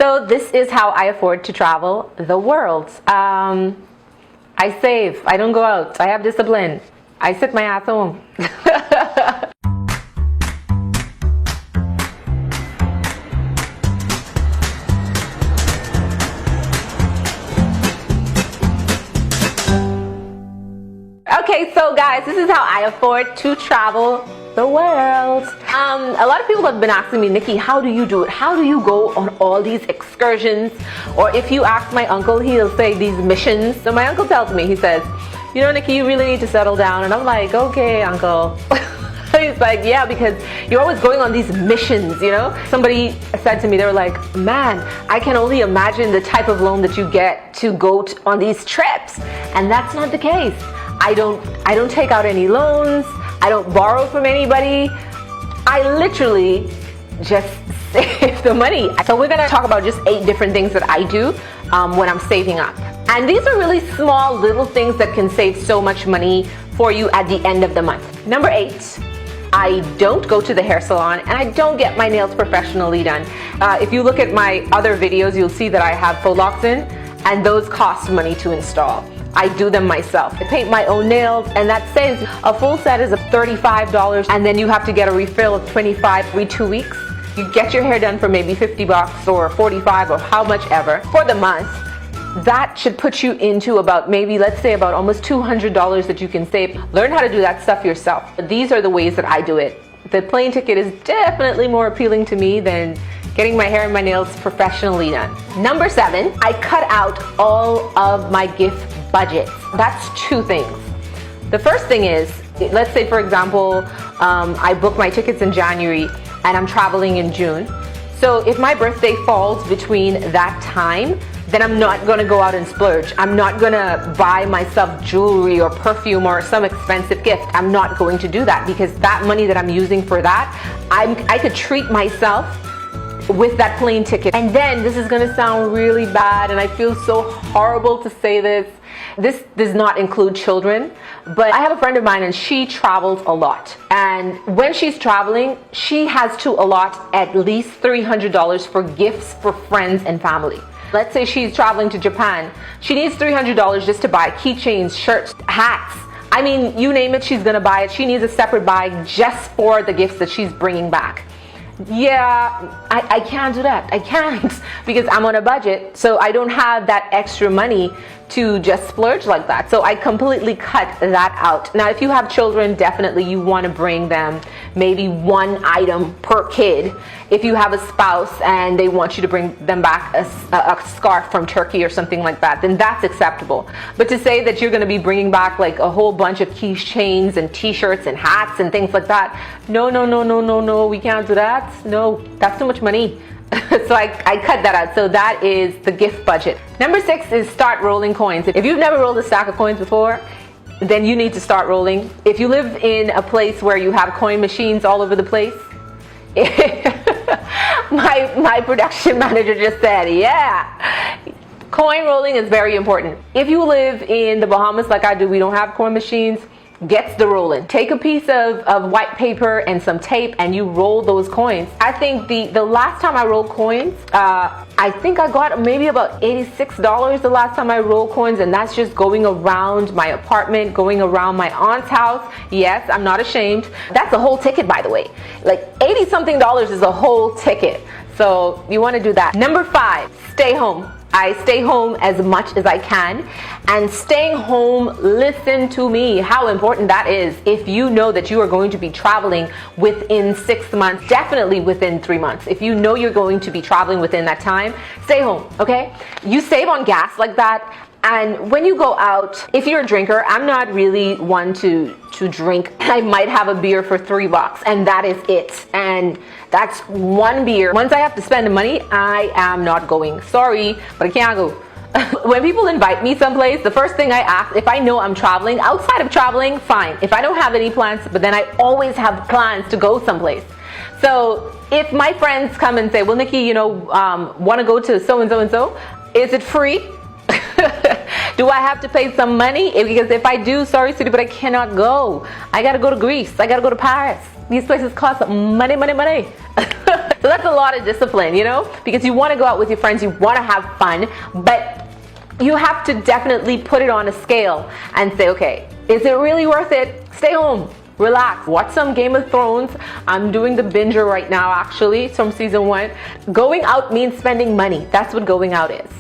So this is how I afford to travel the world. I save. I don't go out. I have discipline. I sit my ass home. Okay, so guys, this is how I afford to travel the world. A lot of people have been asking me, Nikki, how do you do it? How do you go on all these excursions? Or if you ask my uncle, he'll say these missions. So my uncle tells me, he says, you know, Nikki, you really need to settle down. And I'm like, okay, uncle. He's like, yeah, because you're always going on these missions, you know? Somebody said to me, they were like, man, I can only imagine the type of loan that you get to go on these trips. And that's not the case. I don't take out any loans. I don't borrow from anybody. I literally just save the money. So we're gonna talk about just 8 different things that I do when I'm saving up. And these are really small little things that can save so much money for you at the end of the month. Number 8, I don't go to the hair salon and I don't get my nails professionally done. If you look at my other videos, you'll see that I have faux locks in, and those cost money to install. I do them myself. I paint my own nails, and that saves a full set is $35, and then you have to get a refill of $25 every 2 weeks. You get your hair done for maybe $50 or $45 or how much ever for the month. That should put you into about maybe, let's say, about almost $200 that you can save. Learn how to do that stuff yourself. These are the ways that I do it. The plane ticket is definitely more appealing to me than getting my hair and my nails professionally done. Number 7, I cut out all of my gift budgets. That's 2 things. The first thing is, let's say for example, I book my tickets in January and I'm traveling in June. So if my birthday falls between that time, then I'm not gonna go out and splurge. I'm not gonna buy myself jewelry or perfume or some expensive gift. I'm not going to do that, because that money that I'm using for that, I could treat myself with that plane ticket. And then, this is gonna sound really bad, and I feel so horrible to say this. This does not include children, but I have a friend of mine and she travels a lot. And when she's traveling, she has to allot at least $300 for gifts for friends and family. Let's say she's traveling to Japan. She needs $300 just to buy keychains, shirts, hats. I mean, you name it, she's gonna buy it. She needs a separate bag just for the gifts that she's bringing back. Yeah, I can't do that. I can't, because I'm on a budget, so I don't have that extra money to just splurge like that. So I completely cut that out. Now, if you have children, definitely you want to bring them maybe 1 item per kid. If you have a spouse and they want you to bring them back a scarf from Turkey or something like that, then that's acceptable. But to say that you're going to be bringing back like a whole bunch of keychains and t-shirts and hats and things like that, no, we can't do that. No, that's too much money. So I cut that out. So that is the gift budget. Number 6 is start rolling coins. If you've never rolled a stack of coins before, then you need to start rolling. If you live in a place where you have coin machines all over the place, my production manager just said, yeah, coin rolling is very important. If you live in the Bahamas like I do, we don't have coin machines. Gets the rolling. Take a piece of white paper and some tape and you roll those coins. I think the last time I rolled coins, I think I got maybe about $86 the last time I rolled coins, and that's just going around my apartment, going around my aunt's house. Yes, I'm not ashamed. That's a whole ticket, by the way. Like $80-something is a whole ticket. So you want to do that. Number 5, stay home. I stay home as much as I can, and staying home, listen to me, how important that is. If you know that you are going to be traveling within 6 months, definitely within 3 months, if you know you're going to be traveling within that time, stay home, okay? You save on gas like that. And when you go out, if you're a drinker, I'm not really one to drink. I might have a beer for $3 and that is it. And that's 1 beer. Once I have to spend the money, I am not going. Sorry, but I can't go. When people invite me someplace, the first thing I ask, if I know I'm traveling, outside of traveling, fine. If I don't have any plans, but then I always have plans to go someplace. So if my friends come and say, well, Nikki, you know, want to go to so-and-so and so, is it free? Do I have to pay some money? Because if I do, sorry, city, but I cannot go. I gotta go to Greece. I gotta go to Paris. These places cost money. So that's a lot of discipline, you know, because you want to go out with your friends, you want to have fun, but you have to definitely put it on a scale and say, okay, is it really worth it? Stay home, relax, watch some Game of Thrones. I'm doing the binger right now, actually, from season 1. Going out means spending money. That's what going out is.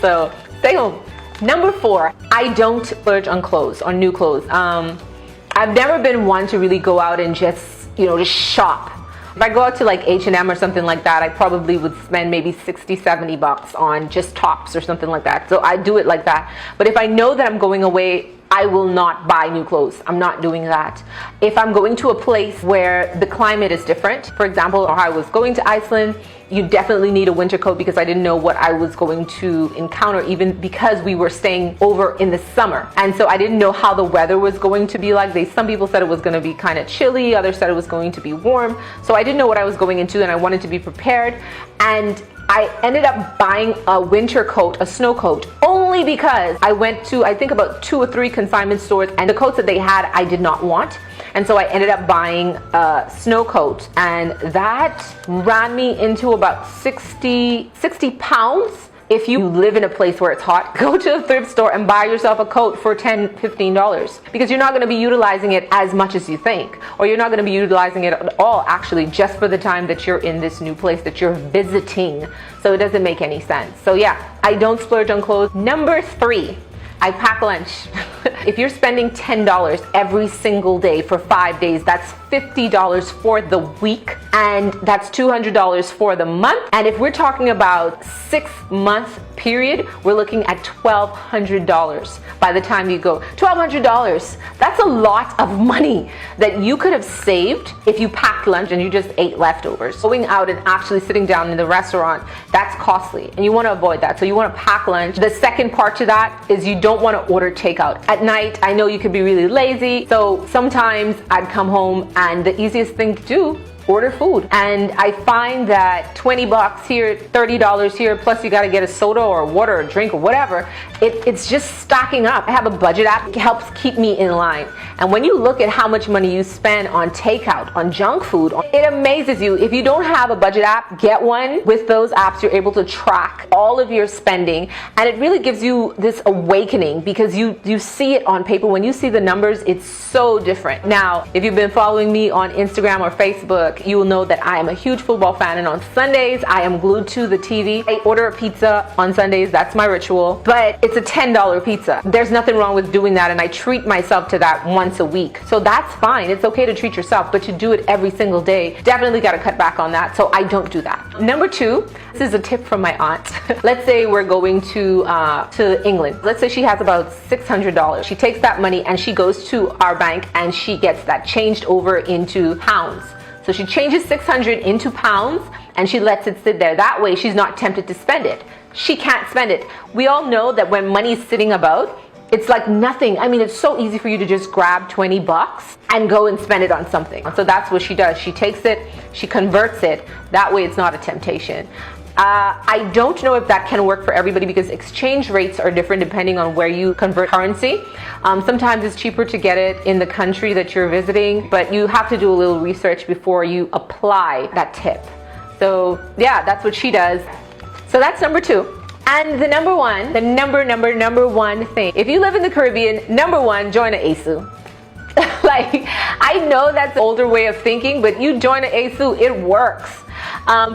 So stay home. Number 4, I don't splurge on clothes, on new clothes. I've never been one to really go out and just, you know, just shop. If I go out to like H&M or something like that, I probably would spend maybe 60, 70 bucks on just tops or something like that. So I do it like that. But if I know that I'm going away, I will not buy new clothes. I'm not doing that. If I'm going to a place where the climate is different, for example, or I was going to Iceland, you definitely need a winter coat because I didn't know what I was going to encounter, even because we were staying over in the summer. And so I didn't know how the weather was going to be like. Some people said it was going to be kind of chilly, others said it was going to be warm. So I didn't know what I was going into, and I wanted to be prepared. And I ended up buying a winter coat, a snow coat, only because I went to, I think, about 2 or 3 consignment stores, and the coats that they had I did not want. And so I ended up buying a snow coat, and that ran me into about 60 pounds. If you live in a place where it's hot, go to a thrift store and buy yourself a coat for $10, $15, because you're not going to be utilizing it as much as you think, or you're not going to be utilizing it at all, actually, just for the time that you're in this new place that you're visiting. So it doesn't make any sense. So yeah, I don't splurge on clothes. Number 3, I pack lunch. If you're spending $10 every single day for 5 days, that's $50 for the week, and that's $200 for the month. And if we're talking about 6-month period, we're looking at $1,200 by the time you go. $1,200, that's a lot of money that you could have saved if you packed lunch and you just ate leftovers. Going out and actually sitting down in the restaurant, that's costly, and you want to avoid that. So you want to pack lunch. The second part to that is you don't want to order takeout. At night, I know you could be really lazy, so sometimes I'd come home and the easiest thing to do, order food. And I find that 20 bucks here, $30 here, plus you got to get a soda or water or drink or whatever, it's just stacking up. I have a budget app. It helps keep me in line. And when you look at how much money you spend on takeout, on junk food, it amazes you. If you don't have a budget app, get one. With those apps, you're able to track all of your spending, and it really gives you this awakening because you see it on paper. When you see the numbers, it's so different. Now, if you've been following me on Instagram or Facebook, you will know that I am a huge football fan, and on Sundays, I am glued to the TV. I order a pizza on Sundays. That's my ritual, but it's a $10 pizza. There's nothing wrong with doing that, and I treat myself to that once a week. So that's fine. It's okay to treat yourself, but to do it every single day, definitely got to cut back on that. So I don't do that. Number 2, this is a tip from my aunt. Let's say we're going to England. Let's say she has about $600. She takes that money and she goes to our bank and she gets that changed over into pounds. So she changes 600 into pounds and she lets it sit there. That way she's not tempted to spend it. She can't spend it. We all know that when money is sitting about, it's like nothing. I mean, it's so easy for you to just grab 20 bucks and go and spend it on something. So that's what she does. She takes it, she converts it. That way it's not a temptation. I don't know if that can work for everybody because exchange rates are different depending on where you convert currency. Sometimes it's cheaper to get it in the country that you're visiting, but you have to do a little research before you apply that tip. So yeah, that's what she does. So that's number 2. And the number 1, the number one thing, if you live in the Caribbean, number 1, join an ASU. Like, I know that's an older way of thinking, but you join an ASU, it works.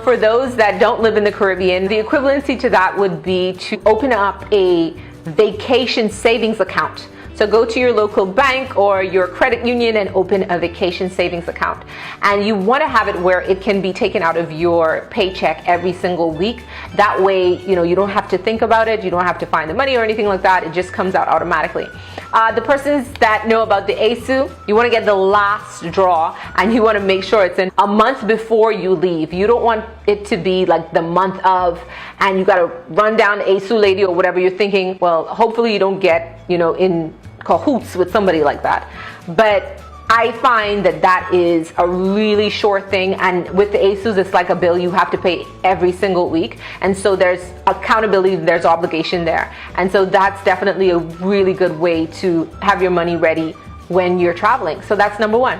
For those that don't live in the Caribbean, the equivalency to that would be to open up a vacation savings account. So go to your local bank or your credit union and open a vacation savings account. And you want to have it where it can be taken out of your paycheck every single week. That way, you know, you don't have to think about it. You don't have to find the money or anything like that. It just comes out automatically. The persons that know about the ASU, you want to get the last draw and you want to make sure it's in a month before you leave. You don't want it to be like the month of and you got to run down the ASU lady or whatever you're thinking. Well, hopefully you don't get, you know, in cahoots with somebody like that. But I find that that is a really sure thing, and with the ASUs it's like a bill you have to pay every single week, and so there's accountability, there's obligation there, and so that's definitely a really good way to have your money ready when you're traveling. So that's number 1.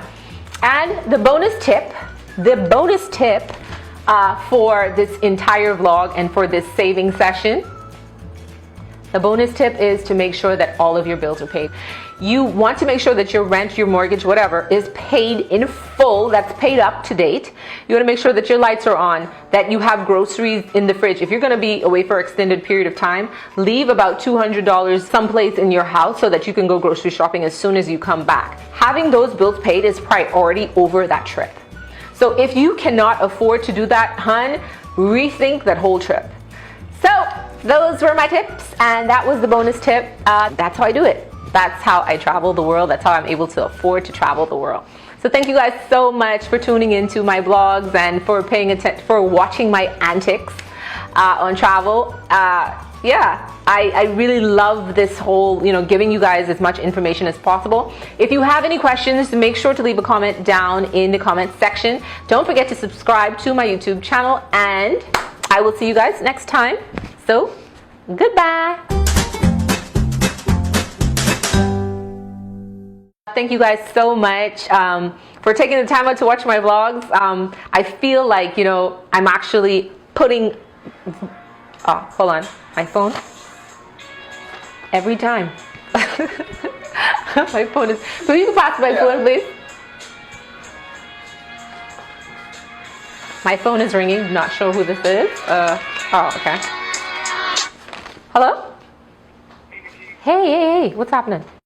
And the bonus tip for this entire vlog and for this saving session. The bonus tip is to make sure that all of your bills are paid. You want to make sure that your rent, your mortgage, whatever, is paid in full, that's paid up to date. You want to make sure that your lights are on, that you have groceries in the fridge. If you're going to be away for an extended period of time, leave about $200 someplace in your house so that you can go grocery shopping as soon as you come back. Having those bills paid is priority over that trip. So if you cannot afford to do that, hun, rethink that whole trip. So those were my tips, and that was the bonus tip. That's how I do it. That's how I travel the world. That's how I'm able to afford to travel the world. So thank you guys so much for tuning into my vlogs and for paying attention, for watching my antics on travel. Yeah, I really love this whole, giving you guys as much information as possible. If you have any questions, make sure to leave a comment down in the comment section. Don't forget to subscribe to my YouTube channel, and I will see you guys next time. So, goodbye. Thank you guys so much for taking the time out to watch my vlogs. I feel like, I'm actually putting, hold on, my phone, every time. My phone is, so you can pass my phone, please. My phone is ringing, not sure who this is. Okay. Hello? Hey, what's happening?